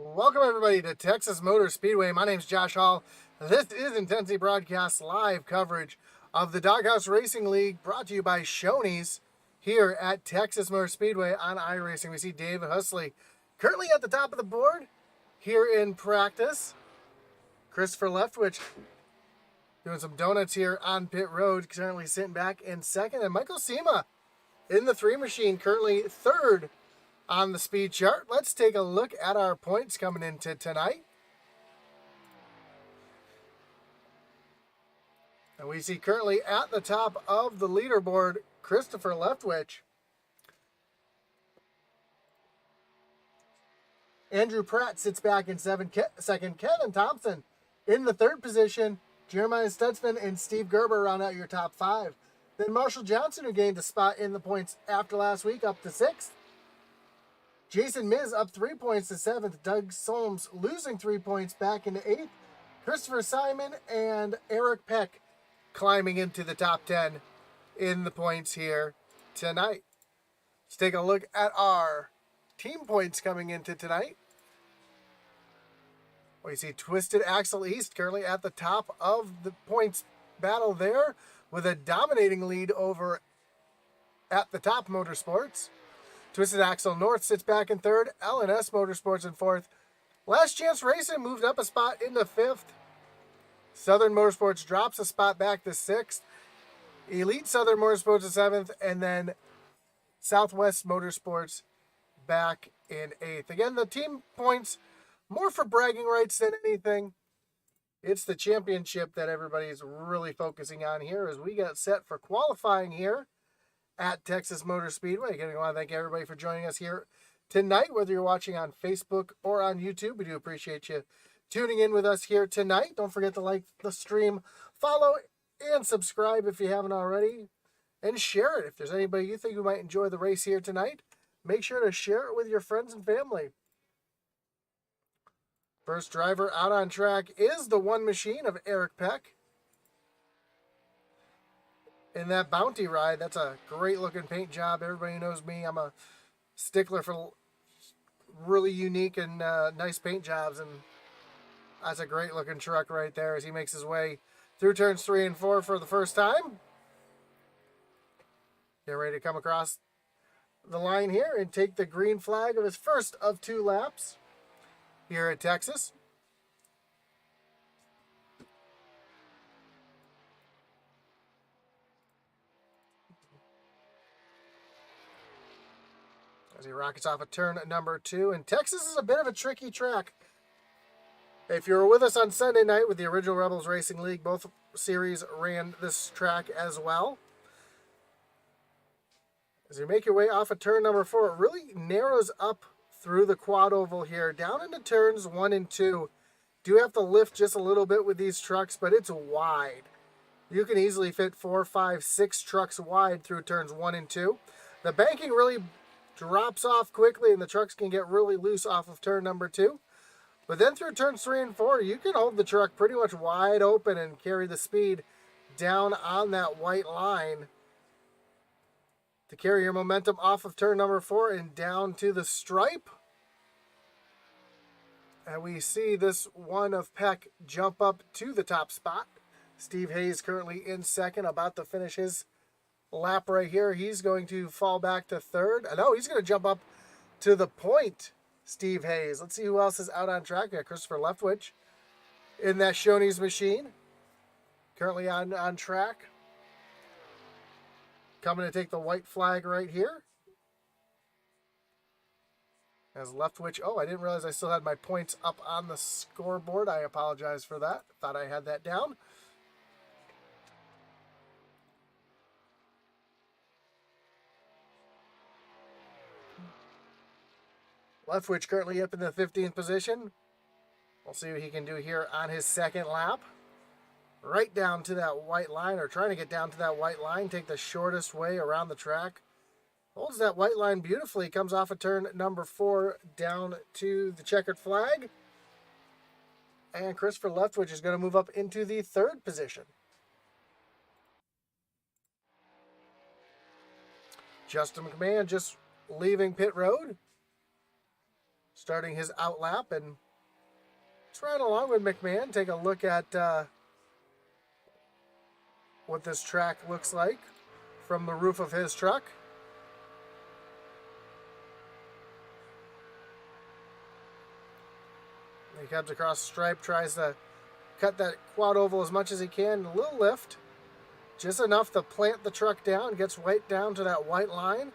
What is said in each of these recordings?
Welcome everybody to Texas Motor Speedway. My name's Josh Hall. This is Intensity Broadcast live coverage of the Doghouse Racing League brought to you by Shoney's here at Texas Motor Speedway on iRacing. We see Dave Husley currently at the top of the board here in practice. Christopher Leftwich doing some donuts here on pit road, currently sitting back in second. And Michael Sema in the 3 machine, currently third on the speed chart. Let's take a look at our points coming into tonight. And we see currently at the top of the leaderboard, Christopher Leftwich. Andrew Pratt sits back in second. Kevin Thompson in the 3rd position. Jeremiah Stutzman and Steve Gerber round out your top 5. Then Marshall Johnson, who gained a spot in the points after last week, up to 6th. Jason Miz up 3 points to 7th. Doug Solms losing 3 points back into 8th. Christopher Simon and Eric Peck climbing into the top 10 in the points here tonight. Let's take a look at our team points coming into tonight. We see Twisted Axle East currently at the top of the points battle there with a dominating lead over at the top Motorsports. Twisted Axle North sits back in 3rd. L&S Motorsports in 4th. Last Chance Racing moved up a spot into 5th. Southern Motorsports drops a spot back to 6th. Elite Southern Motorsports in 7th. And then Southwest Motorsports back in 8th. Again, the team points more for bragging rights than anything. It's the championship that everybody's really focusing on here as we get set for qualifying here at Texas Motor Speedway. Again, I want to thank everybody for joining us here tonight, whether you're watching on Facebook or on YouTube. We do appreciate you tuning in with us here tonight. Don't forget to like the stream, follow, and subscribe if you haven't already, and share it. If there's anybody you think who might enjoy the race here tonight, make sure to share it with your friends and family. First driver out on track is the 1 machine of Eric Peck. In that Bounty ride, that's a great looking paint job. Everybody knows me. I'm a stickler for really unique and nice paint jobs, and that's a great looking truck right there as he makes his way through turns 3 and 4 for the first time. Get ready to come across the line here and take the green flag of his first of 2 laps here at Texas. As he rockets off of turn number 2. And Texas is a bit of a tricky track. If you were with us on Sunday night with the original Rebels Racing League, both series ran this track as well. As you make your way off of turn number 4, it really narrows up through the quad oval here, down into turns 1 and 2. Do have to lift just a little bit with these trucks, but it's wide. You can easily fit 4, 5, 6 trucks wide through turns 1 and 2. The banking really drops off quickly, and the trucks can get really loose off of turn number 2. But then through turns 3 and 4, you can hold the truck pretty much wide open and carry the speed down on that white line to carry your momentum off of turn number 4 and down to the stripe. And we see this one of Peck jump up to the top spot. Steve Hayes currently in second, about to finish his lap right here. He's going to fall back to 3rd. No, he's going to jump up to the point, Steve Hayes. Let's see who else is out on track. We got Christopher Leftwich in that Shoney's machine, currently on track. Coming to take the white flag right here. As Leftwich, I didn't realize I still had my points up on the scoreboard. I apologize for that. Thought I had that down. Leftwich currently up in the 15th position. We'll see what he can do here on his second lap. Right down to that white line, or trying to get down to that white line, take the shortest way around the track. Holds that white line beautifully, comes off of turn number 4 down to the checkered flag. And Christopher Leftwich is going to move up into the 3rd position. Justin McMahon just leaving pit road. starting his out lap, and let's ride along with McMahon. Take a look at what this track looks like from the roof of his truck. He comes across the stripe, tries to cut that quad oval as much as he can. A little lift, just enough to plant the truck down, gets right down to that white line.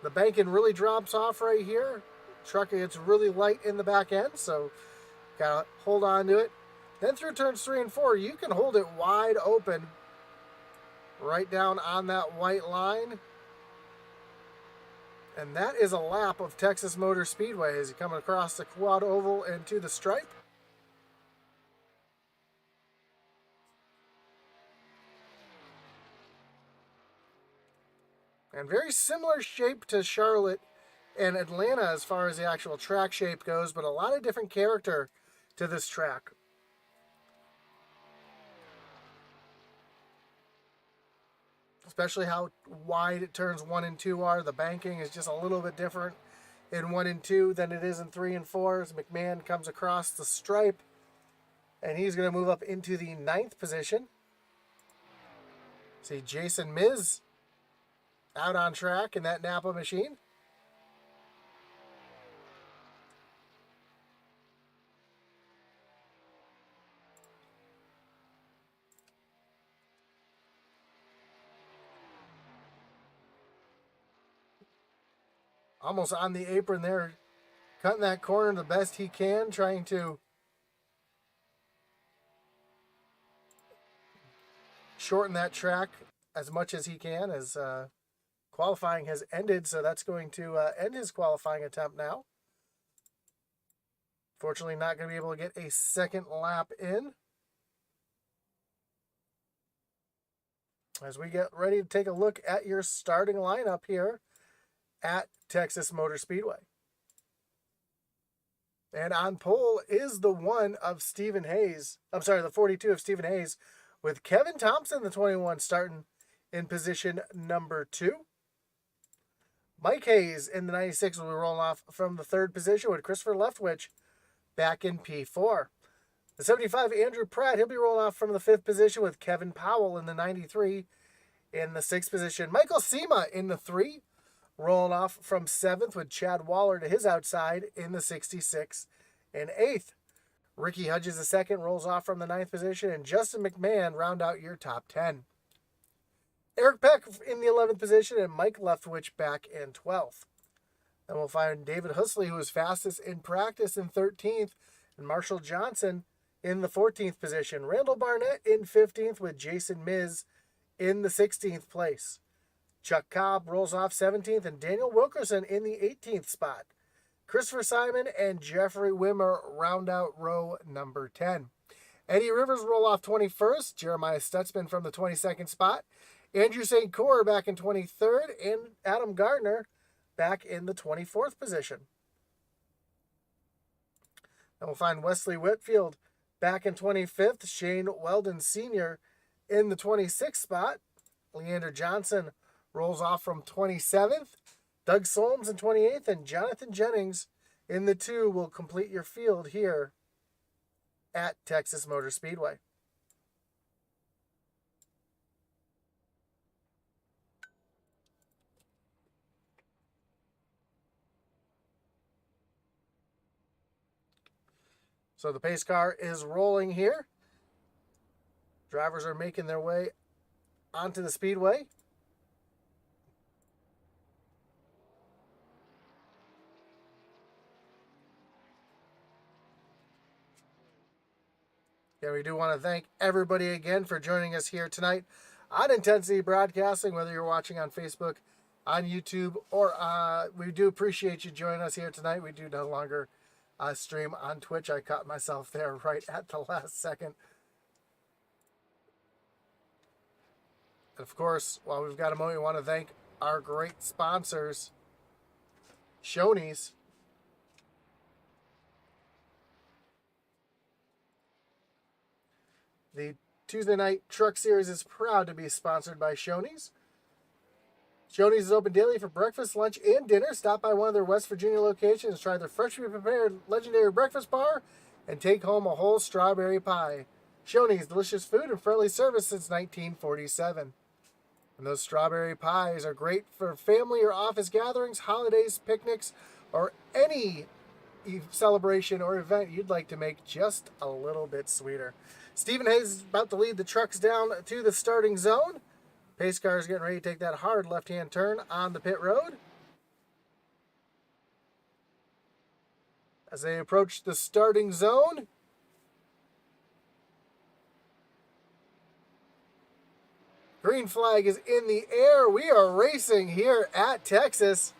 The banking really drops off right here. Truck gets really light in the back end, so gotta hold on to it. Then through turns 3 and 4, you can hold it wide open right down on that white line. And that is a lap of Texas Motor Speedway as you come across the quad oval and to the stripe. And very similar shape to Charlotte and Atlanta as far as the actual track shape goes, but a lot of different character to this track. Especially how wide it turns 1 and 2 are. The banking is just a little bit different in 1 and 2 than it is in 3 and 4 as McMahon comes across the stripe, and he's going to move up into the 9th position. See Jason Miz out on track in that Napa machine. Almost on the apron there, cutting that corner the best he can, trying to shorten that track as much as he can as qualifying has ended, so that's going to end his qualifying attempt now. Fortunately, not going to be able to get a second lap in. As we get ready to take a look at your starting lineup here at Texas Motor Speedway. And on pole is the 1 of Stephen Hayes. I'm sorry, the 42 of Stephen Hayes, with Kevin Thompson, the 21, starting in position number 2. Mike Hayes in the 96 will be rolling off from the 3rd position with Christopher Leftwich back in P4. The 75, Andrew Pratt, he'll be rolling off from the 5th position with Kevin Powell in the 93 in the 6th position. Michael Sema in the 3, rolling off from 7th with Chad Waller to his outside in the 66 and 8th. Ricky Hudges II rolls off from the 9th position, and Justin McMahon round out your top 10. Eric Peck in the 11th position, and Mike Leftwich back in 12th. Then we'll find David Husley, who was fastest in practice, in 13th, and Marshall Johnson in the 14th position. Randall Barnett in 15th with Jason Miz in the 16th place. Chuck Cobb rolls off 17th, and Daniel Wilkerson in the 18th spot. Christopher Simon and Jeffrey Wimmer round out row number 10. Eddie Rivers roll off 21st. Jeremiah Stutzman from the 22nd spot. Andrew St. Cyr back in 23rd, and Adam Gardner back in the 24th position. And we'll find Wesley Whitfield back in 25th. Shane Weldon Sr. in the 26th spot. Leander Johnson rolls off from 27th. Doug Solms in 28th, and Jonathan Jennings in the 2 will complete your field here at Texas Motor Speedway. So the pace car is rolling here. Drivers are making their way onto the speedway. Yeah, we do want to thank everybody again for joining us here tonight on Intensity Broadcasting, whether you're watching on Facebook, on YouTube, or we do appreciate you joining us here tonight. We do no longer stream on Twitch. I caught myself there right at the last second. And of course, while we've got a moment, we want to thank our great sponsors, Shoney's. The Tuesday Night Truck Series is proud to be sponsored by Shoney's. Shoney's is open daily for breakfast, lunch, and dinner. Stop by one of their West Virginia locations, try their freshly prepared legendary breakfast bar, and take home a whole strawberry pie. Shoney's, delicious food and friendly service since 1947. And those strawberry pies are great for family or office gatherings, holidays, picnics, or any celebration or event you'd like to make just a little bit sweeter. Stephen Hayes is about to lead the trucks down to the starting zone. Pace car is getting ready to take that hard left-hand turn on the pit road. As they approach the starting zone, green flag is in the air. We are racing here at Texas.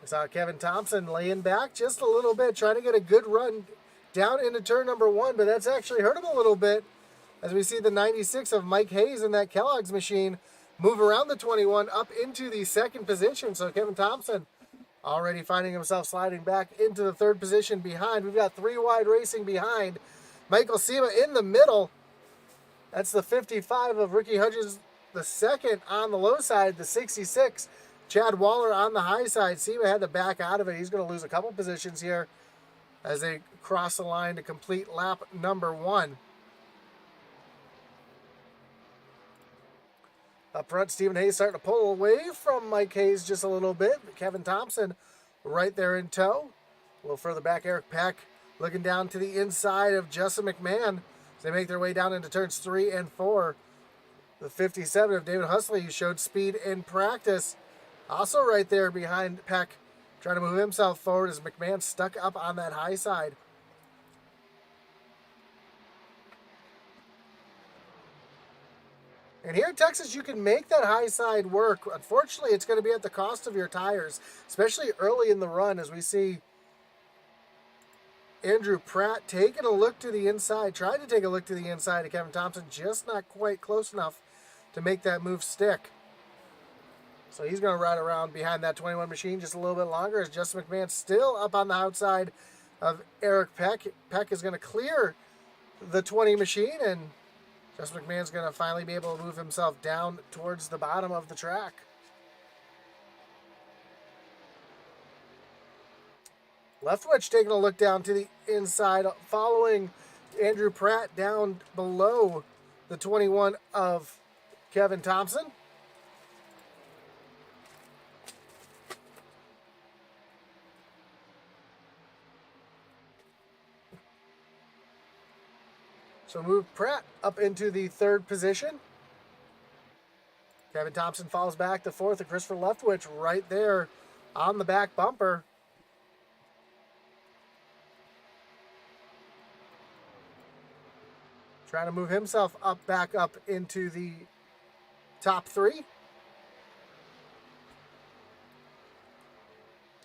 I saw Kevin Thompson laying back just a little bit, trying to get a good run down into turn number 1, but that's actually hurt him a little bit as we see the 96 of Mike Hayes in that Kellogg's machine move around the 21 up into the second position. So Kevin Thompson already finding himself sliding back into the third position behind. We've got 3 wide racing behind. Michael Sema in the middle. That's the 55 of Ricky Hudgens, the second on the low side, the 66. Chad Waller on the high side. Sema had to back out of it. He's going to lose a couple positions here as they cross the line to complete lap number 1. Up front, Stephen Hayes starting to pull away from Mike Hayes just a little bit. Kevin Thompson right there in tow. A little further back, Eric Peck looking down to the inside of Justin McMahon as they make their way down into turns 3 and 4. The 57 of David Husley, who showed speed in practice, also right there behind Peck, trying to move himself forward as McMahon stuck up on that high side. And here in Texas, you can make that high side work. Unfortunately, it's going to be at the cost of your tires, especially early in the run as we see Andrew Pratt taking a look to the inside, trying to take a look to the inside of Kevin Thompson, just not quite close enough to make that move stick. So he's going to ride around behind that 21 machine just a little bit longer as Justin McMahon still up on the outside of Eric Peck. Peck is going to clear the 20 machine, and Justin McMahon's going to finally be able to move himself down towards the bottom of the track. Leftwich taking a look down to the inside, following Andrew Pratt down below the 21 of Kevin Thompson. So move Pratt up into the third position. Kevin Thompson falls back to fourth, and Christopher Leftwich right there on the back bumper. Trying to move himself back up into the top 3.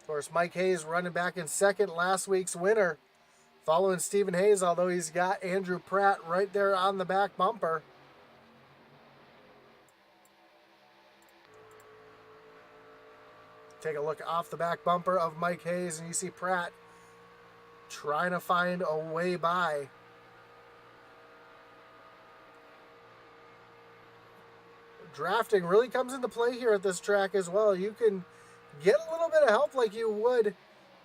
Of course, Mike Hayes running back in second, last week's winner. Following Stephen Hayes, although he's got Andrew Pratt right there on the back bumper. Take a look off the back bumper of Mike Hayes, and you see Pratt trying to find a way by. Drafting really comes into play here at this track as well. You can get a little bit of help like you would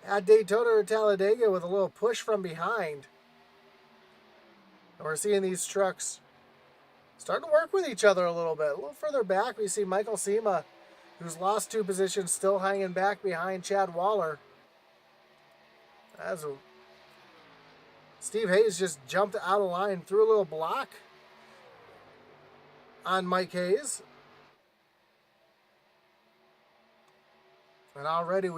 at Daytona or Talladega with a little push from behind. And we're seeing these trucks starting to work with each other a little bit. A little further back, we see Michael Sema, who's lost 2 positions, still hanging back behind Chad Waller. Steve Hayes just jumped out of line, threw a little block on Mike Hayes. And already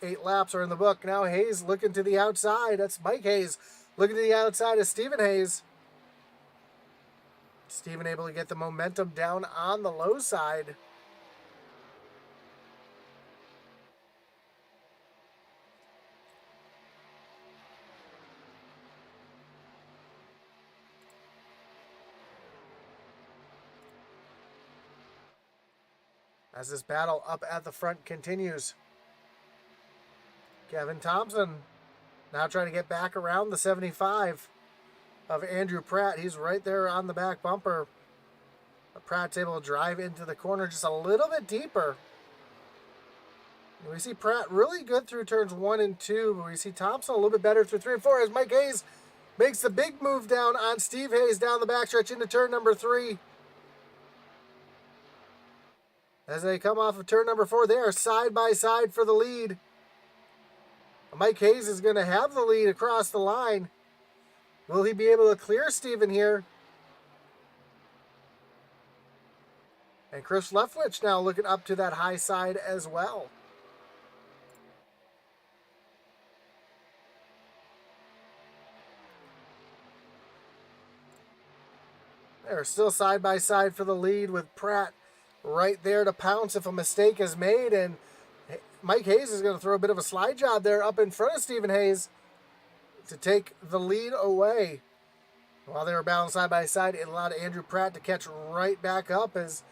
8 laps are in the book. Now Hayes looking to the outside. That's Mike Hayes looking to the outside of Stephen Hayes. Stephen able to get the momentum down on the low side. As this battle up at the front continues. Kevin Thompson now trying to get back around the 75 of Andrew Pratt. He's right there on the back bumper. Pratt's able to drive into the corner just a little bit deeper. We see Pratt really good through turns 1 and 2, but we see Thompson a little bit better through 3 and 4 as Mike Hayes makes the big move down on Steve Hayes down the backstretch into turn number 3. As they come off of turn number 4, they are side by side for the lead. Mike Hayes is going to have the lead across the line. Will he be able to clear Steven here? And Chris Leftwich now looking up to that high side as well. They're still side by side for the lead with Pratt right there to pounce if a mistake is made. And Mike Hayes is going to throw a bit of a slide job there up in front of Stephen Hayes to take the lead away. While they were battling side by side, it allowed Andrew Pratt to catch right back up as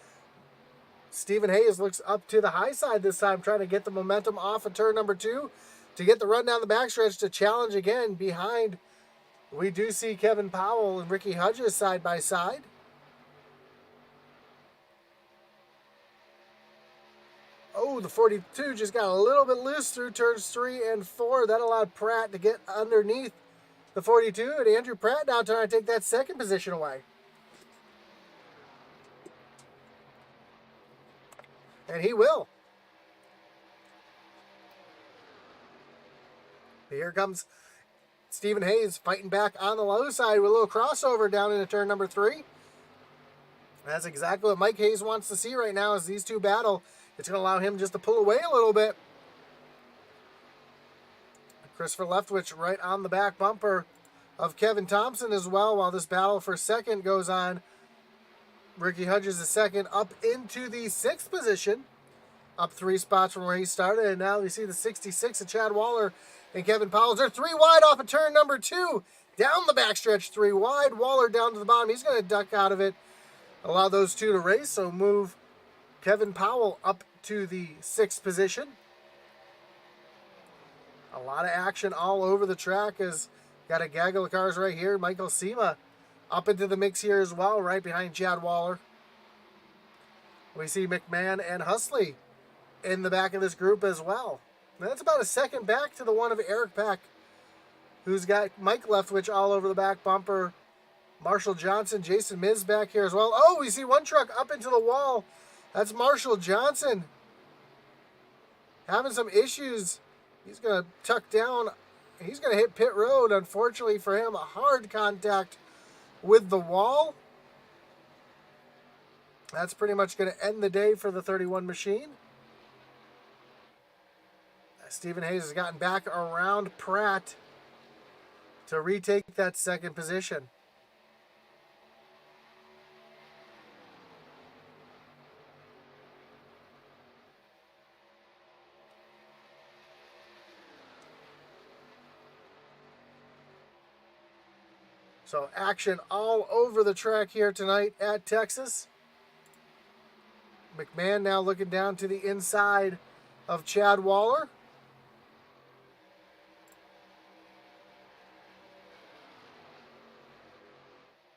Stephen Hayes looks up to the high side this time, trying to get the momentum off of turn number 2 to get the run down the backstretch to challenge again behind. We do see Kevin Powell and Ricky Hudges side by side. Oh, the 42 just got a little bit loose through turns 3 and 4. That allowed Pratt to get underneath the 42, and Andrew Pratt now trying to take that second position away. And he will. Here comes Stephen Hayes fighting back on the low side with a little crossover down into turn number 3. That's exactly what Mike Hayes wants to see right now as these two battle. It's going to allow him just to pull away a little bit. Christopher Leftwich right on the back bumper of Kevin Thompson as well while this battle for second goes on. Ricky Hudges is second up into the 6th position. Up 3 spots from where he started. And now we see the 66 of Chad Waller and Kevin Powell. They're 3 wide off of turn number 2. Down the backstretch, 3 wide. Waller down to the bottom. He's going to duck out of it. Allow those two to race. So move Kevin Powell up to the 6th position. A lot of action all over the track as got a gaggle of cars right here. Michael Sema up into the mix here as well, right behind Chad Waller. We see McMahon and Husley in the back of this group as well. And that's about a second back to the one of Eric Peck, who's got Mike Leftwich all over the back bumper. Marshall Johnson, Jason Miz back here as well. Oh, we see one truck up into the wall. That's Marshall Johnson having some issues. He's going to tuck down. He's going to hit pit road. Unfortunately for him, a hard contact with the wall. That's pretty much going to end the day for the 31 machine. Stephen Hayes has gotten back around Pratt to retake that second position. So action all over the track here tonight at Texas. McMahon now looking down to the inside of Chad Waller.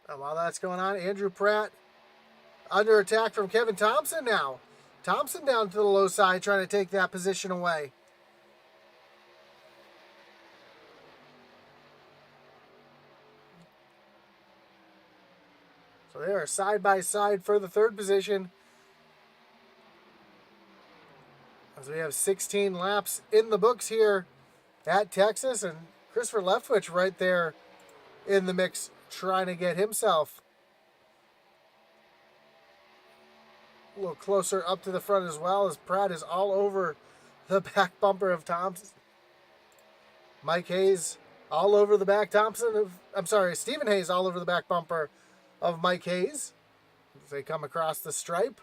And while that's going on, Andrew Pratt under attack from Kevin Thompson now. Thompson down to the low side trying to take that position away. So they are side by side for the 3rd position. As we have 16 laps in the books here at Texas. And Christopher Leftwich right there in the mix trying to get himself a little closer up to the front as well as Pratt is all over the back bumper of Thompson. Mike Hayes all over the back Stephen Hayes all over the back bumper of Mike Hayes as they come across the stripe.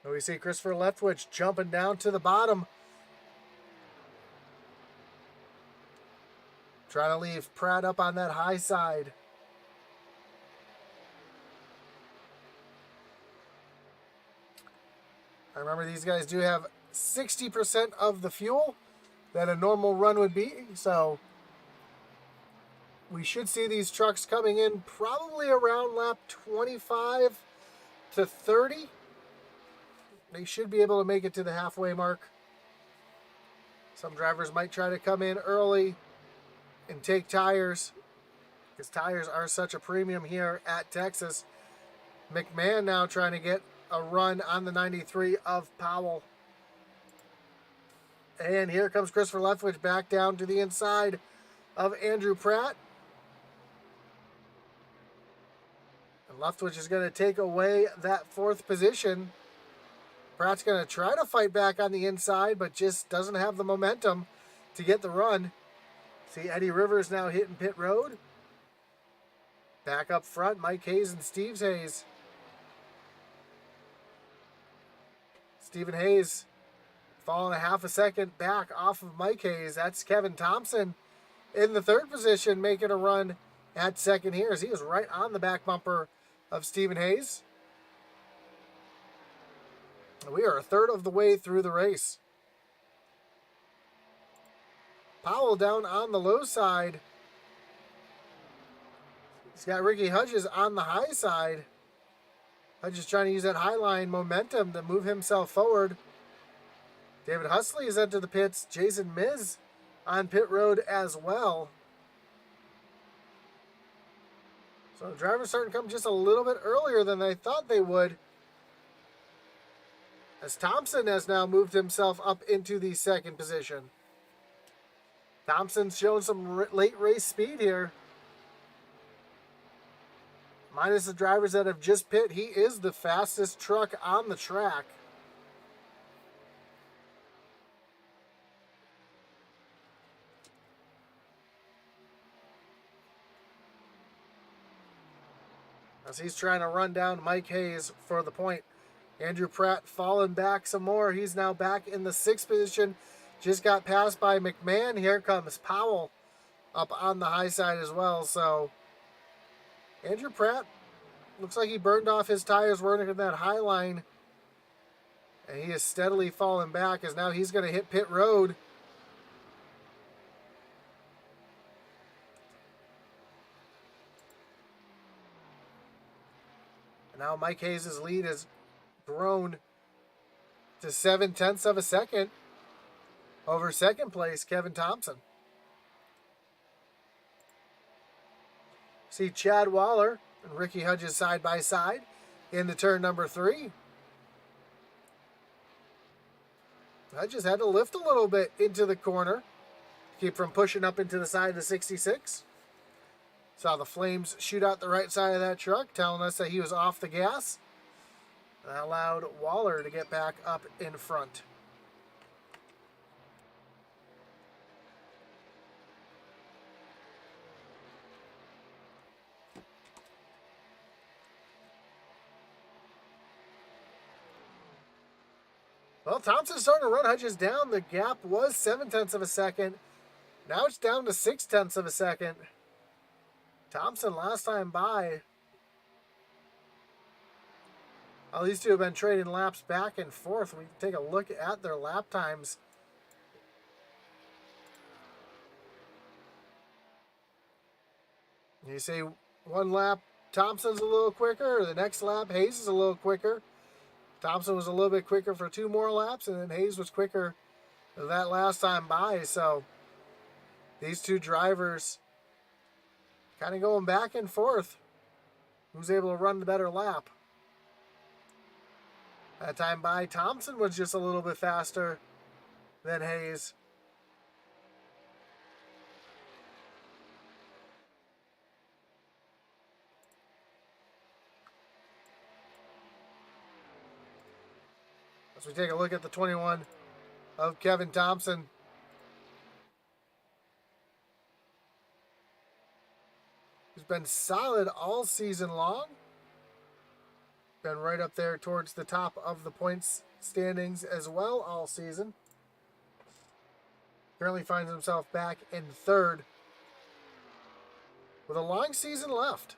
And we see Christopher Leftwich jumping down to the bottom, trying to leave Pratt up on that high side. I remember these guys do have 60% of the fuel that a normal run would be, so we should see these trucks coming in probably around lap 25 to 30. They should be able to make it to the halfway mark. Some drivers might try to come in early and take tires, because tires are such a premium here at Texas. McMahon now trying to get a run on the 93 of Powell. And here comes Christopher Leftwich back down to the inside of Andrew Pratt. And Leftwich is going to take away that fourth position. Pratt's going to try to fight back on the inside, but just doesn't have the momentum to get the run. See Eddie Rivers now hitting pit road. Back up front, Mike Hayes and Steve Hayes. Stephen Hayes falling a half a second back off of Mike Hayes. That's Kevin Thompson in the third position, making a run at second here as he is right on the back bumper of Stephen Hayes. We are a third of the way through the race. Powell down on the low side. He's got Ricky Hudges on the high side. Hudges trying to use that high line momentum to move himself forward. David Husley is into the pits. Jason Miz on pit road as well. So the drivers starting to come just a little bit earlier than they thought they would, as Thompson has now moved himself up into the second position. Thompson's showing some late race speed here. Minus the drivers that have just pit, he is the fastest truck on the track. As he's trying to run down Mike Hayes for the point. Andrew Pratt falling back some more. He's now back in the sixth position. Just got passed by McMahon. Here comes Powell up on the high side as well. So Andrew Pratt looks like he burned off his tires running in that high line. And he is steadily falling back as now he's going to hit pit road. And now Mike Hayes' lead has grown to 0.7 of a second over second place Kevin Thompson. See Chad Waller and Ricky Hudges side by side into turn number 3. Hudges had to lift a little bit into the corner to keep from pushing up into the side of the 66. Saw the flames shoot out the right side of that truck, telling us that he was off the gas. That allowed Waller to get back up in front. Well, Thompson's starting to run Hudges down. The gap was 0.7 of a second. Now it's down to 0.6 of a second. Thompson last time by. Well, these two have been trading laps back and forth. We can take a look at their lap times. You see one lap Thompson's a little quicker, or the next lap Hayes is a little quicker. Thompson was a little bit quicker for 2 more laps, and then Hayes was quicker that last time by. So these two drivers kind of going back and forth. Who's able to run the better lap? That time by, Thompson was just a little bit faster than Hayes. As we take a look at the 21 of Kevin Thompson. He's been solid all season long. Been right up there towards the top of the points standings as well all season. Currently finds himself back in third with a long season left.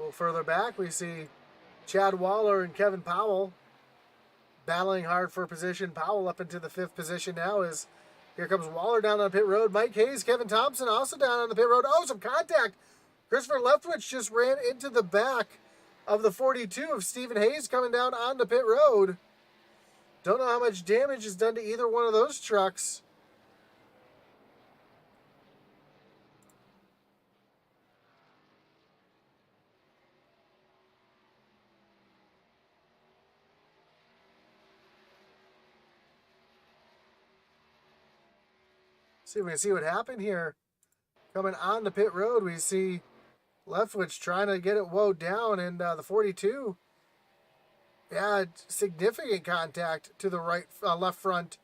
little further back, we see Chad Waller and Kevin Powell battling hard for position. Powell up into the 5th position now as here comes Waller down on pit road. Mike Hayes, Kevin Thompson also down on the pit road. Oh, some contact. Christopher Leftwich just ran into the back of the 42 of Stephen Hayes coming down onto pit road. Don't know how much damage is done to either one of those trucks. See if we can see what happened here. Coming on the pit road, we see Leftwich trying to get it woed down, and the 42 had significant contact to the left front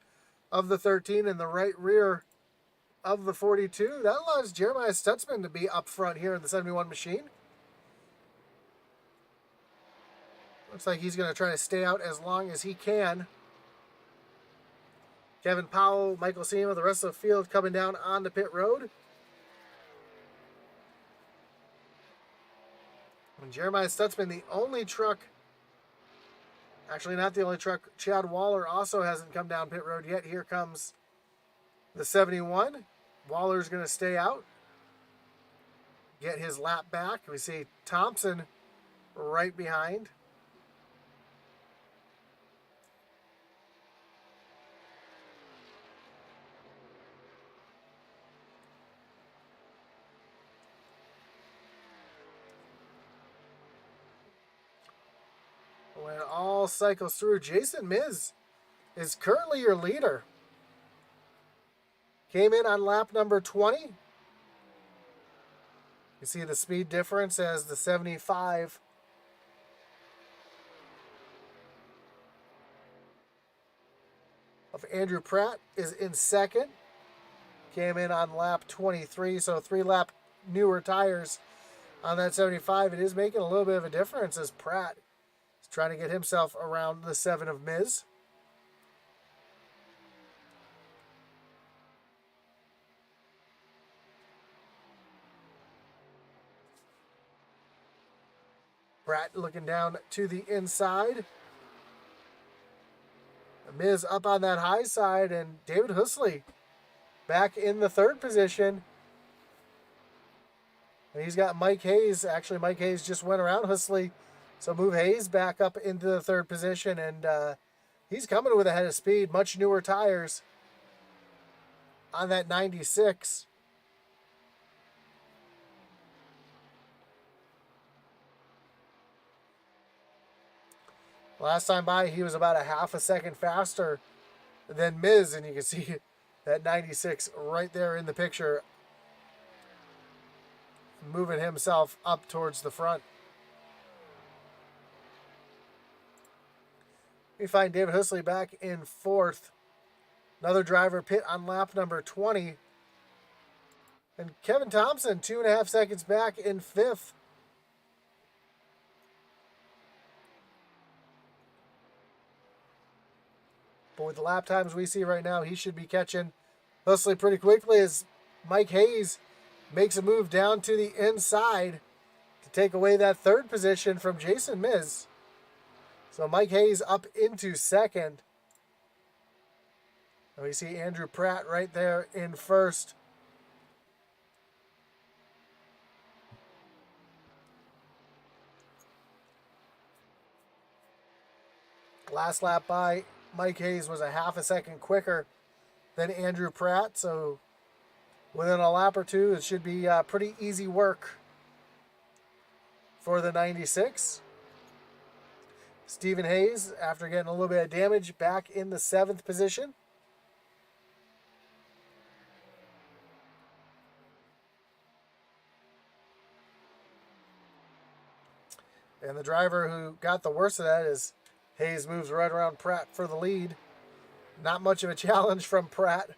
of the 13 and the right rear of the 42. That allows Jeremiah Stutzman to be up front here in the 71 machine. Looks like he's going to try to stay out as long as he can. Kevin Powell, Michael Sema, the rest of the field coming down on the pit road. And Jeremiah Stutzman, the only truck, actually not the only truck, Chad Waller also hasn't come down pit road yet. Here comes the 71. Waller's going to stay out, get his lap back. We see Thompson right behind. When it all cycles through, Jason Miz is currently your leader. Came in on lap number 20. You see the speed difference as the 75 of Andrew Pratt is in second. Came in on lap 23, so 3-lap newer tires on that 75. It is making a little bit of a difference as Pratt is trying to get himself around the 7 of Miz. Pratt looking down to the inside. Miz up on that high side, and David Husley back in the 3rd position. And he's got Mike Hayes. Actually, Mike Hayes just went around Husley, so move Hayes back up into the 3rd position, and he's coming with a head of speed. Much newer tires on that 96. Last time by, he was about a half a second faster than Miz, and you can see that 96 right there in the picture, moving himself up towards the front. We find David Husley back in 4th. Another driver pit on lap number 20. And Kevin Thompson, 2.5 seconds back in 5th. But with the lap times we see right now, he should be catching Husley pretty quickly as Mike Hayes makes a move down to the inside to take away that 3rd position from Jason Miz. So Mike Hayes up into 2nd. And we see Andrew Pratt right there in 1st. Last lap by, Mike Hayes was a half a second quicker than Andrew Pratt, so within a lap or two, it should be pretty easy work for the 96. Stephen Hayes, after getting a little bit of damage, back in the 7th position. And the driver who got the worst of that is Hayes moves right around Pratt for the lead. Not much of a challenge from Pratt.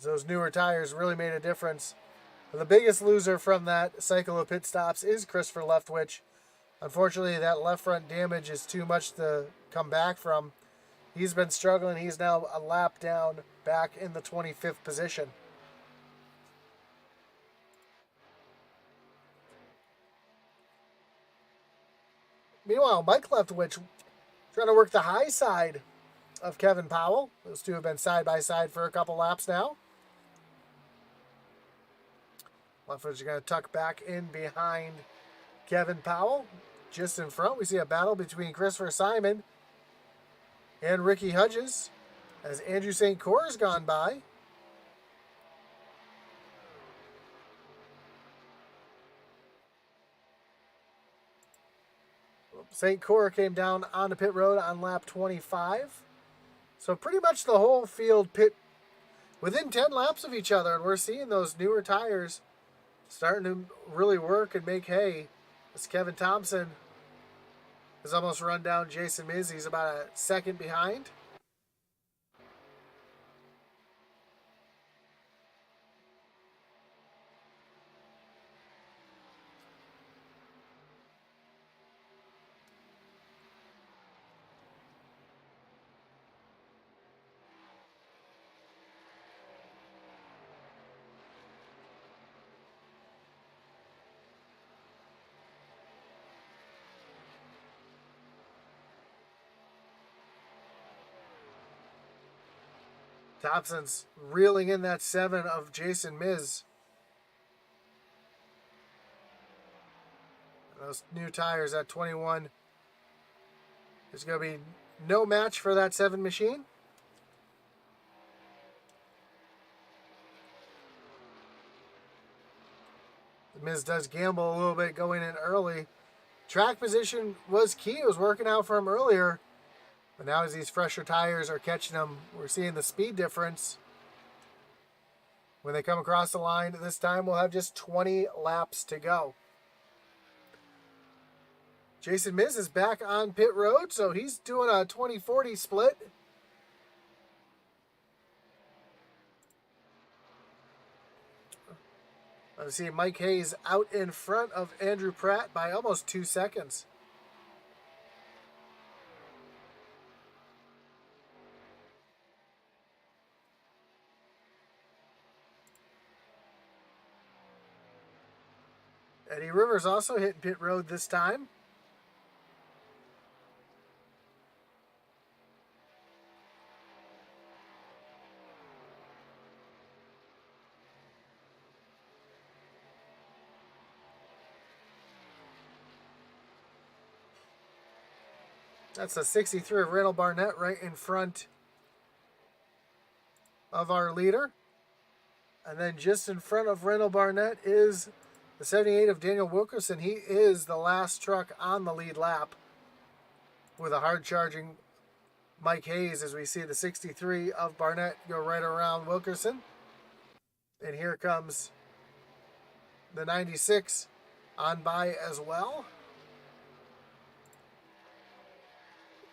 Those newer tires really made a difference. But the biggest loser from that cycle of pit stops is Christopher Leftwich. Unfortunately, that left front damage is too much to come back from. He's been struggling. He's now a lap down, back in the 25th position. Meanwhile, Mike Leftwich trying to work the high side of Kevin Powell. Those two have been side by side for a couple laps now. Leftwich is going to tuck back in behind Kevin Powell. Just in front, we see a battle between Christopher Simon and Ricky Hudges as Andrew St. Cyr has gone by. St. Cyr came down onto pit road on lap 25. So pretty much the whole field pit within 10 laps of each other. And we're seeing those newer tires starting to really work and make hay. As Kevin Thompson has almost run down Jason Miz. He's about a second behind. Thompson's reeling in that 7 of Jason Miz. Those new tires at 21. There's going to be no match for that 7 machine. Miz does gamble a little bit going in early. Track position was key. It was working out for him earlier. But now as these fresher tires are catching them, we're seeing the speed difference. When they come across the line, this time we'll have just 20 laps to go. Jason Miz is back on pit road, so he's doing a 20-40 split. I see Mike Hayes out in front of Andrew Pratt by almost 2 seconds. Eddie Rivers also hitting pit road this time. That's a 63 of Randall Barnett right in front of our leader. And then just in front of Randall Barnett is the 78 of Daniel Wilkerson. He is the last truck on the lead lap with a hard-charging Mike Hayes as we see the 63 of Barnett go right around Wilkerson. And here comes the 96 on by as well.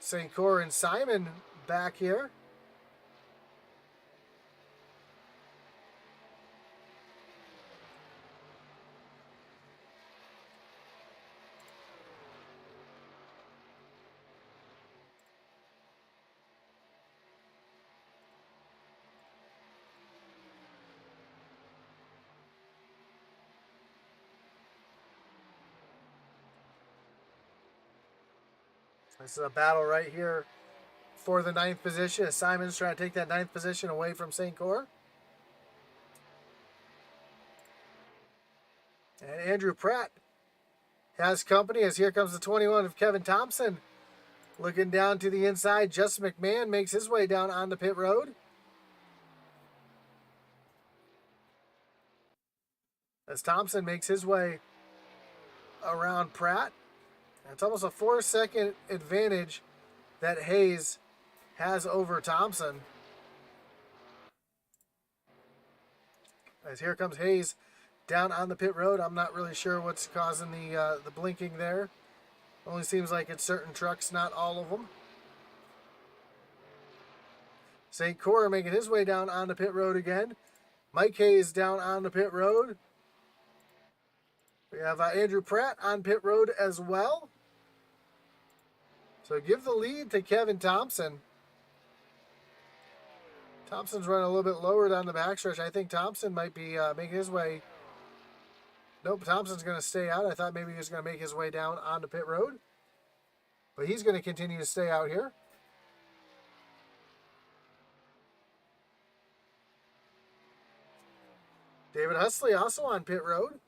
St. Cyr and Simon back here. This is a battle right here for the 9th position as Simon's trying to take that 9th position away from St. Cyr. And Andrew Pratt has company as here comes the 21 of Kevin Thompson. Looking down to the inside, Justin McMahon makes his way down onto pit road. As Thompson makes his way around Pratt. It's almost a 4-second advantage that Hayes has over Thompson. As here comes Hayes down on the pit road. I'm not really sure what's causing the blinking there. Only seems like it's certain trucks, not all of them. St. Cyr making his way down on the pit road again. Mike Hayes down on the pit road. We have Andrew Pratt on pit road as well. So give the lead to Kevin Thompson. Thompson's running a little bit lower down the backstretch. I think Thompson might be making his way. Nope, Thompson's going to stay out. I thought maybe he was going to make his way down onto pit road. but he's going to continue to stay out here. David Husley also on pit road.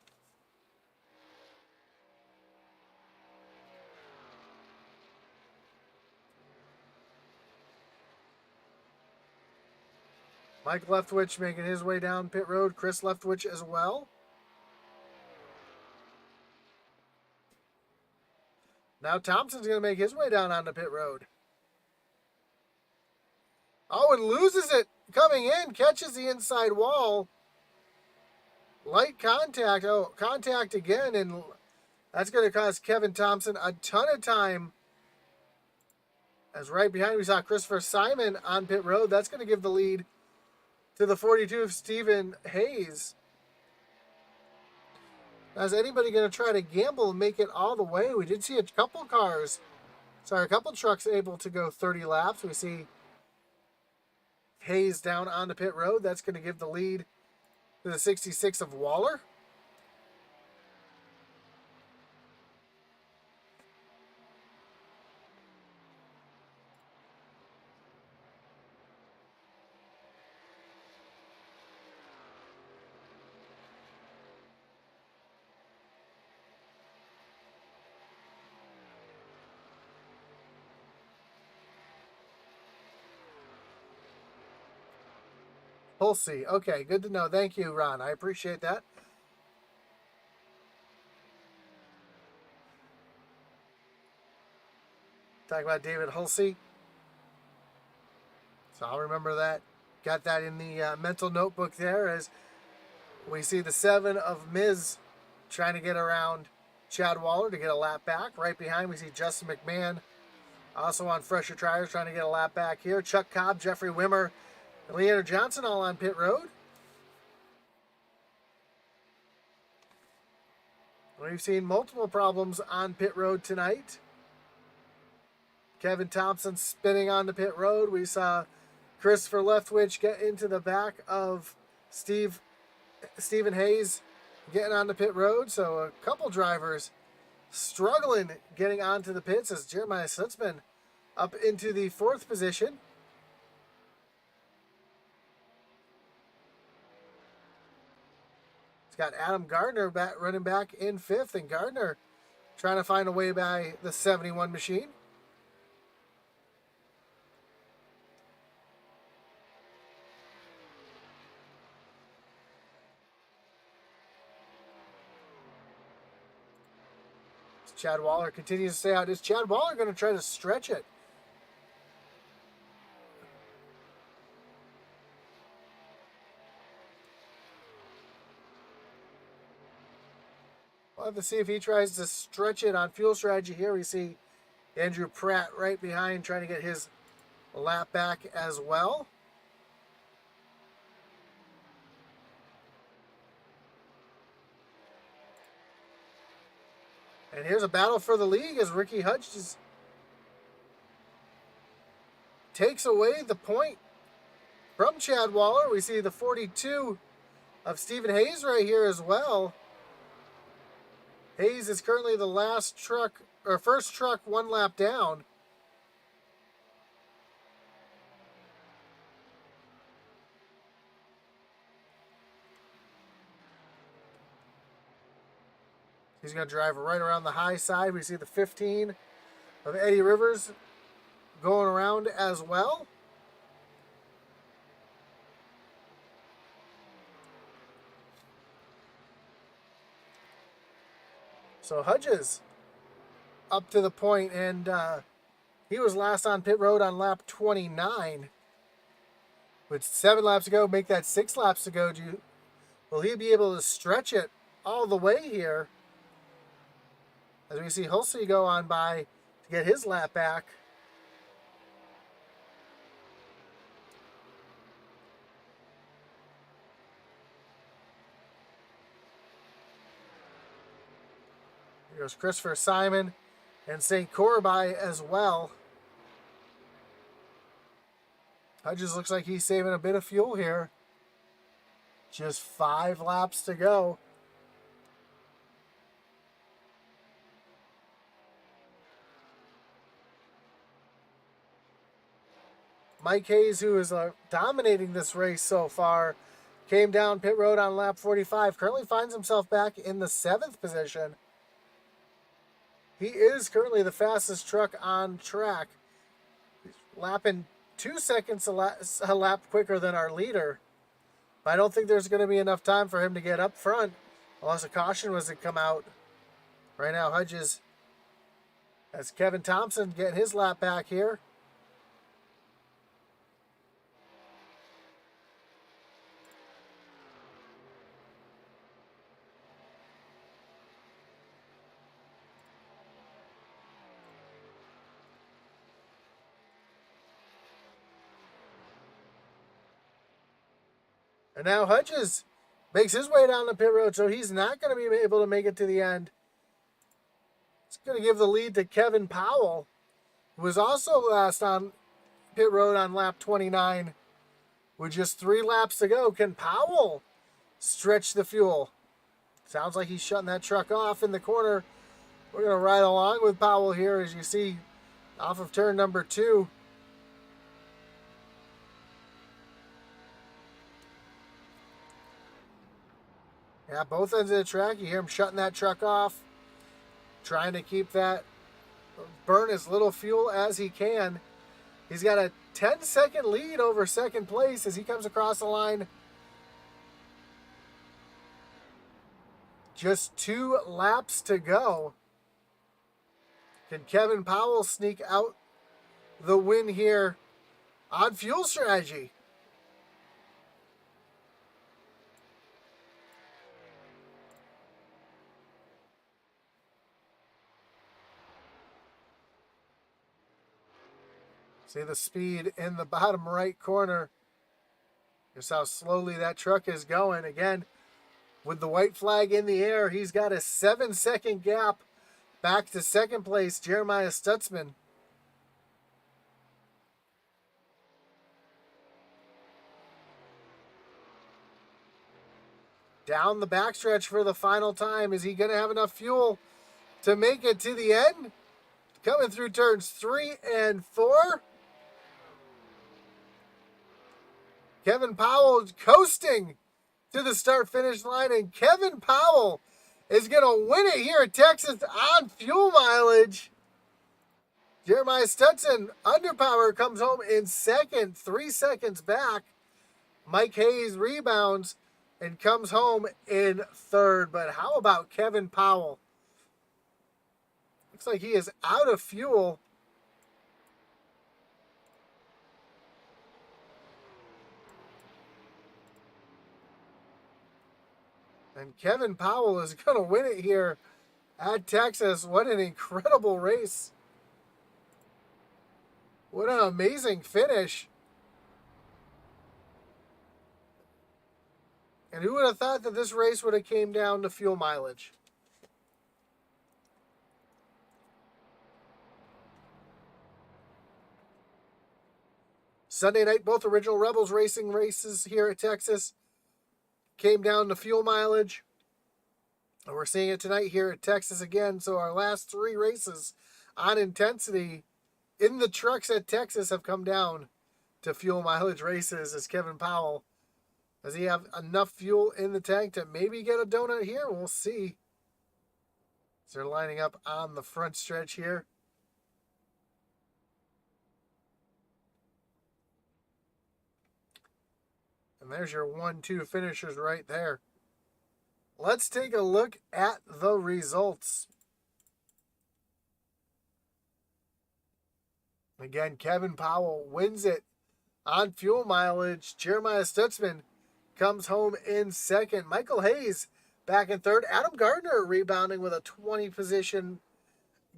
Mike Leftwich making his way down pit road. Chris Leftwich as well. Now Thompson's going to make his way down onto pit road. Oh, and loses it coming in. Catches the inside wall. Light contact. Oh, contact again. And that's going to cost Kevin Thompson a ton of time. As right behind we saw Christopher Simon on pit road. That's going to give the lead to the 42 of Stephen Hayes. Now, is anybody going to try to gamble and make it all the way? We did see a couple trucks able to go 30 laps. We see Hayes down on the pit road. That's going to give the lead to the 66 of Waller. We'll see. Okay, good to know. Thank you, Ron. I appreciate that. Talking about David Hulsey. So I'll remember that. Got that in the mental notebook there as we see the 7 of Miz trying to get around Chad Waller to get a lap back. Right behind we see Justin McMahon also on fresher tires trying to get a lap back here. Chuck Cobb, Jeffrey Wimmer, and Leander Johnson all on pit road. We've seen multiple problems on pit road tonight. Kevin Thompson spinning on the pit road. We saw Christopher Leftwich get into the back of Stephen Hayes getting on the pit road. So a couple drivers struggling getting onto the pits as Jeremiah Stutzman up into the 4th position. It's got Adam Gardner running back in 5th, and Gardner trying to find a way by the 71 machine. Chad Waller continues to stay out. Is Chad Waller going to try to stretch it? We'll have to see if he tries to stretch it on fuel strategy here. We see Andrew Pratt right behind trying to get his lap back as well. And here's a battle for the league as Ricky Hutchins takes away the point from Chad Waller. We see the 42 of Stephen Hayes right here as well. Hayes is currently the first truck 1 lap down. He's going to drive right around the high side. We see the 15 of Eddie Rivers going around as well. So Hudges up to the point, and he was last on pit road on lap 29. With 7 laps to go, make that 6 laps to go. Will he be able to stretch it all the way here? As we see Hulsey go on by to get his lap back. Here goes Christopher Simon and St. Corby as well. Hudges looks like he's saving a bit of fuel here. Just 5 laps to go. Mike Hayes, who is dominating this race so far, came down pit road on lap 45. Currently finds himself back in the 7th position. He is currently the fastest truck on track. He's lapping 2 seconds a lap quicker than our leader. But I don't think there's going to be enough time for him to get up front unless a caution was to come out. Right now, Hudges has Kevin Thompson getting his lap back here. And now Hudges makes his way down the pit road, so he's not going to be able to make it to the end. It's going to give the lead to Kevin Powell, who was also last on pit road on lap 29. With just 3 laps to go, can Powell stretch the fuel? Sounds like he's shutting that truck off in the corner. We're going to ride along with Powell here, as you see, off of turn number 2. Yeah, both ends of the track. You hear him shutting that truck off, trying to keep that, burn as little fuel as he can. He's got a 10-second lead over second place as he comes across the line. Just 2 laps to go. Can Kevin Powell sneak out the win here on fuel strategy? See the speed in the bottom right corner. Just how slowly that truck is going. Again, with the white flag in the air, he's got a 7-second gap back to second place, Jeremiah Stutzman. Down the backstretch for the final time. Is he going to have enough fuel to make it to the end? Coming through turns 3 and 4. Kevin Powell coasting to the start-finish line, and Kevin Powell is going to win it here at Texas on fuel mileage. Jeremiah Stetson, underpower, comes home in second, 3 seconds back. Mike Hayes rebounds and comes home in third. But how about Kevin Powell? Looks like he is out of fuel. And Kevin Powell is going to win it here at Texas. What an incredible race. What an amazing finish. And who would have thought that this race would have came down to fuel mileage? Sunday night, both Original Rebels racing races here at Texas came down to fuel mileage. And we're seeing it tonight here at Texas again. So our last 3 races on intensity in the trucks at Texas have come down to fuel mileage races. As Kevin Powell, does he have enough fuel in the tank to maybe get a donut here? We'll see. So they're lining up on the front stretch here. And there's your 1-2 finishers right there. Let's take a look at the results. Again, Kevin Powell wins it on fuel mileage. Jeremiah Stutzman comes home in second. Michael Hayes back in third. Adam Gardner rebounding with a 20 position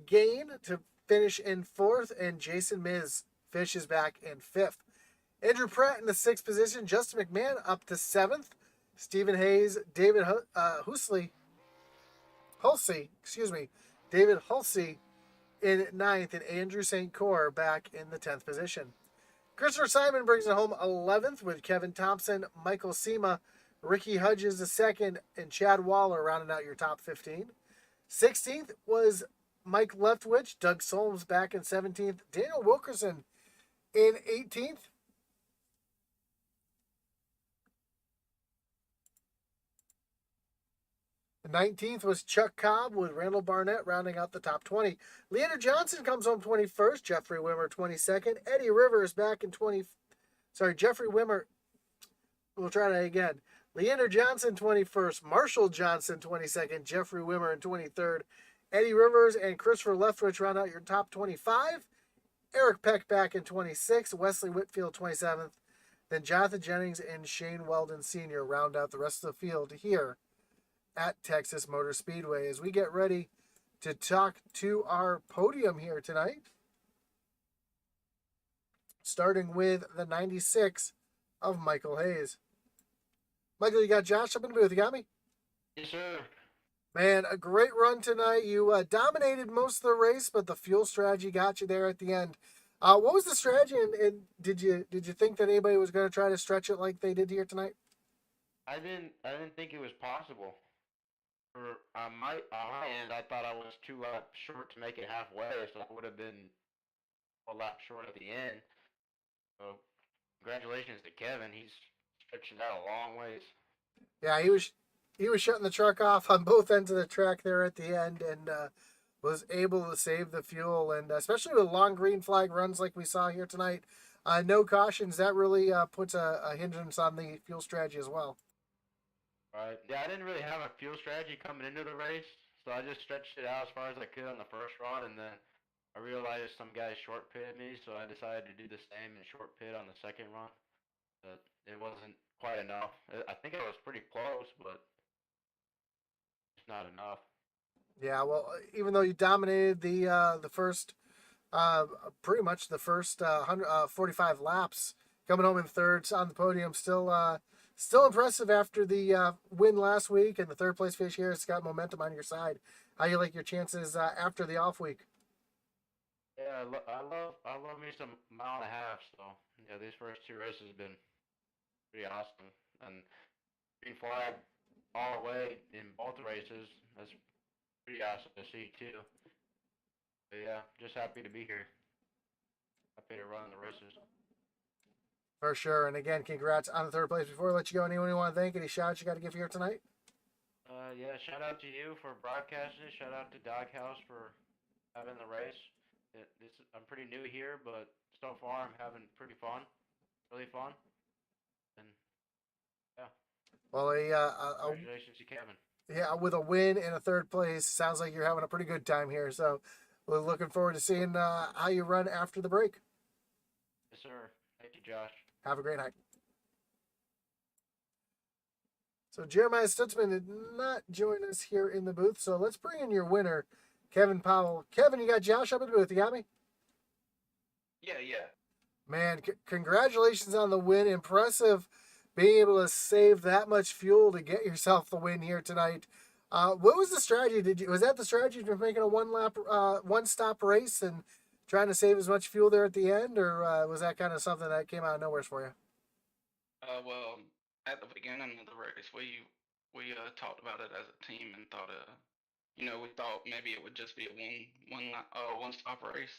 gain to finish in fourth. And Jason Miz finishes back in fifth. Andrew Pratt in the 6th position. Justin McMahon up to 7th. Stephen Hayes, David Hulsey, David Hulsey in 9th, and Andrew St. Cyr back in the 10th position. Christopher Simon brings it home 11th with Kevin Thompson, Michael Sema, Ricky Hudges the 2nd, and Chad Waller rounding out your top 15. 16th was Mike Leftwich, Doug Solms back in 17th, Daniel Wilkerson in 18th, The 19th was Chuck Cobb with Randall Barnett rounding out the top 20. Leander Johnson comes home 21st. Jeffrey Wimmer 22nd. Eddie Rivers back in 20. Sorry, Jeffrey Wimmer. We'll try that again. Leander Johnson 21st. Marshall Johnson 22nd. Jeffrey Wimmer in 23rd. Eddie Rivers and Christopher Leftwich round out your top 25. Eric Peck back in 26th. Wesley Whitfield 27th. Then Jonathan Jennings and Shane Weldon Sr. round out the rest of the field here at Texas Motor Speedway as we get ready to talk to our podium here tonight. Starting with the 96 of Michael Hayes. Michael, you got Josh up in the booth. You got me? Yes, sir. Man, a great run tonight. You dominated most of the race, but the fuel strategy got you there at the end. What was the strategy, and did you think that anybody was going to try to stretch it like they did here tonight? I didn't think it was possible. For on my end, I thought I was 2 laps short to make it halfway, so I would have been a lap short at the end. So congratulations to Kevin. He's stretched it out a long ways. Yeah, he was shutting the truck off on both ends of the track there at the end, and was able to save the fuel, and especially with long green flag runs like we saw here tonight. No cautions. That really puts a hindrance on the fuel strategy as well. Right. Yeah, I didn't really have a fuel strategy coming into the race, so I just stretched it out as far as I could on the first run, and then I realized some guys short pitted me, so I decided to do the same and short pit on the second run. But it wasn't quite enough. I think I was pretty close, but it's not enough. Yeah, well, even though you dominated the first, uh, pretty much the first 45 laps, coming home in third on the podium, still impressive after the win last week and the third place finish here. It's got momentum on your side. How you like your chances after the off week? Yeah, I love me some mile and a half. So yeah, these first two races have been pretty awesome, and green flag all the way in both races. That's pretty awesome to see too. But yeah, just happy to be here. Happy to run the races. For sure. And again, congrats on the third place. Before I let you go, anyone you want to thank? Any shout outs you got to give here tonight? Yeah, shout out to you for broadcasting. Shout out to Doghouse for having the race. I'm pretty new here, but so far I'm having pretty fun, really fun, and yeah, Well, congratulations to Kevin. yeah, with a win and a third place, sounds like you're having a pretty good time here. So we're looking forward to seeing how you run after the break. Yes, sir. Thank you, Josh. Have a great night. So Jeremiah Stutzman did not join us here in the booth. So let's bring in your winner, Kevin Powell. Kevin, you got Josh up in the booth. You got me? Yeah, yeah. Man, congratulations on the win. Impressive being able to save that much fuel to get yourself the win here tonight. What was the strategy? Was that the strategy for making a one stop race and trying to save as much fuel there at the end, or was that kind of something that came out of nowhere for you? Well, at the beginning of the race, we talked about it as a team and thought, we thought maybe it would just be a one stop race.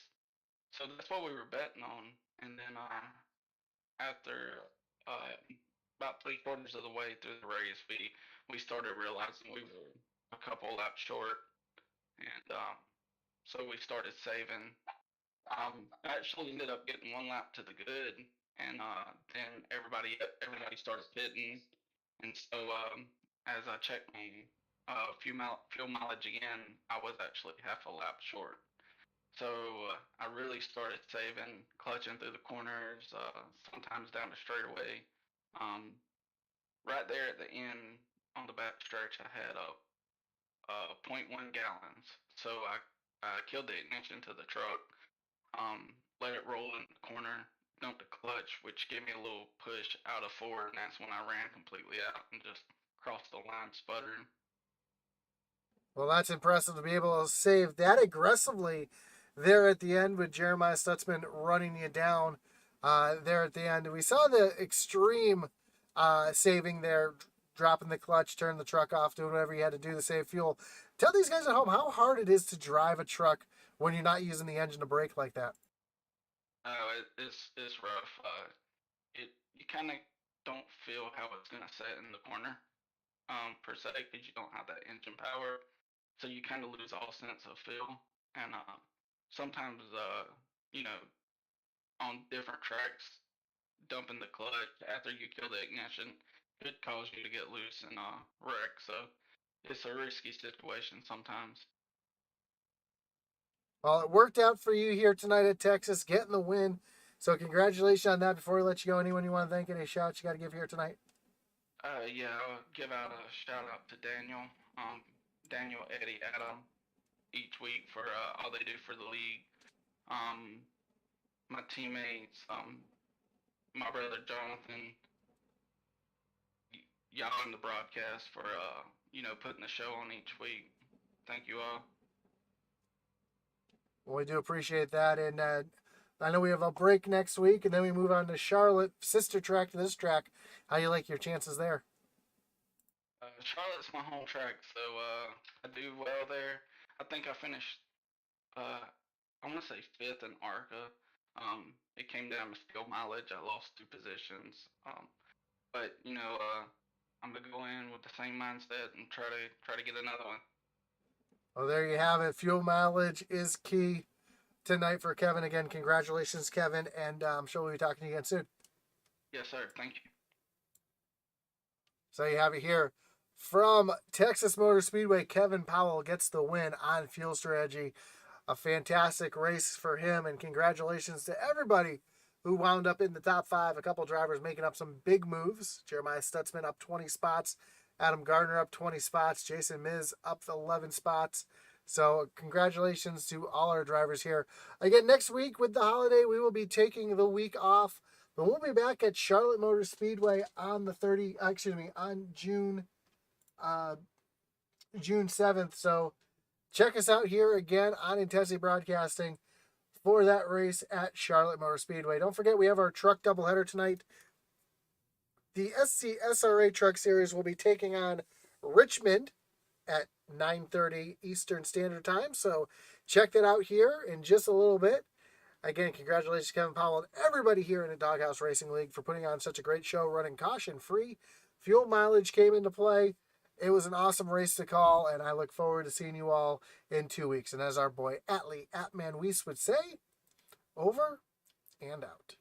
So that's what we were betting on. And then after uh, about 3/4 of the way through the race, we started realizing we were a couple laps short, and so we started saving. I actually ended up getting 1 lap to the good, and then everybody started pitting, and so as I checked my fuel mileage again, I was actually half a lap short. So I really started saving, clutching through the corners, sometimes down the straightaway. Um, right there at the end on the back stretch, I had zero point 0.1 gallons. So I killed the ignition to the truck, let it roll in the corner, dumped the clutch, which gave me a little push out of forward, and that's when I ran completely out and just crossed the line sputtering. Well, that's impressive to be able to save that aggressively there at the end with Jeremiah Stutzman running you down there at the end. We saw the extreme saving there, dropping the clutch, turning the truck off, doing whatever you had to do to save fuel. Tell these guys at home how hard it is to drive a truck when you're not using the engine to brake like that. It's rough. You kind of don't feel how it's gonna set in the corner. per se, because you don't have that engine power. So you kind of lose all sense of feel. And sometimes, you know, on different tracks, dumping the clutch after you kill the ignition could cause you to get loose and wreck. So it's a risky situation sometimes. Well, it worked out for you here tonight at Texas, getting the win. So congratulations on that. Before we let you go, anyone you want to thank, any shouts you got to give here tonight? Yeah, I'll give out a shout out to Daniel, Daniel, Eddie, Adam, each week for all they do for the league. Um, my teammates, my brother Jonathan, y'all in the broadcast for putting the show on each week. Thank you all. Well, we do appreciate that. And I know we have a break next week, and then we move on to Charlotte, sister track to this track. How you like your chances there? Charlotte's my home track, so I do well there. I think I finished, I want to say fifth in ARCA. It came down to fuel mileage. I lost 2 positions. But I'm gonna go in with the same mindset and try to get another one. Well, there you have it. Fuel mileage is key tonight for Kevin. Again, congratulations, Kevin, and I'm sure we'll be talking to you again soon. Yes, sir. Thank you. So you have it here from Texas Motor Speedway. Kevin Powell gets the win on Fuel Strategy. A fantastic race for him, and congratulations to everybody who wound up in the top 5. A couple drivers making up some big moves. Jeremiah Stutzman up 20 spots. Adam Gardner up 20 spots. Jason Miz up 11 spots. So congratulations to all our drivers here. Again, next week with the holiday, we will be taking the week off. But we'll be back at Charlotte Motor Speedway on on June 7th. So check us out here again on Intensity Broadcasting for that race at Charlotte Motor Speedway. Don't forget, we have our truck doubleheader tonight. The SCSRA Truck Series will be taking on Richmond at 9:30 Eastern Standard Time. So check that out here in just a little bit. Again, congratulations, Kevin Powell, and everybody here in the Doghouse Racing League for putting on such a great show, running caution-free. Fuel mileage came into play. It was an awesome race to call, and I look forward to seeing you all in 2 weeks. And as our boy Atlee Atman Weiss would say, over and out.